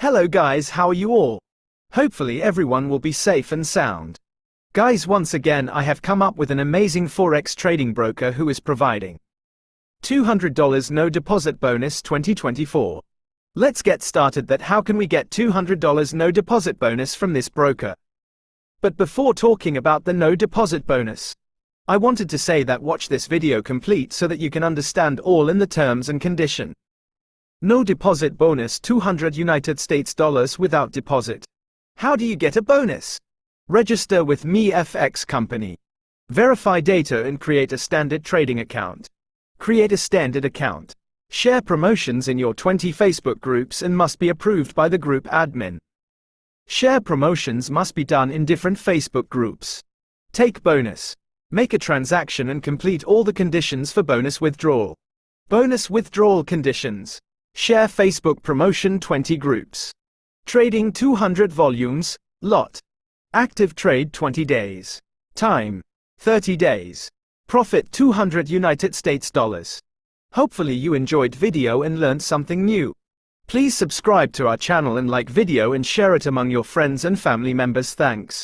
Hello guys, how are you all? Hopefully everyone will be safe and sound. Guys, once again I have come up with an amazing Forex trading broker who is providing $200 no deposit bonus 2024. Let's get started. That how can we get $200 no deposit bonus from this broker? But before talking about the no deposit bonus, I wanted to say that watch this video complete so that you can understand all in the terms and condition. No deposit bonus $200 without deposit. How do you get a bonus? Register with Meefx company. Verify data and create a standard trading account. Create a standard account. Share promotions in your 20 Facebook groups and must be approved by the group admin. Share promotions must be done in different Facebook groups. Take bonus. Make a transaction and complete all the conditions for bonus withdrawal. Bonus withdrawal conditions. Share Facebook promotion 20 groups. Trading 200 volumes, lot. Active trade 20 days. Time 30 days. Profit $200. Hopefully you enjoyed video and learned something new. Please subscribe to our channel and like video and share it among your friends and family members. Thanks.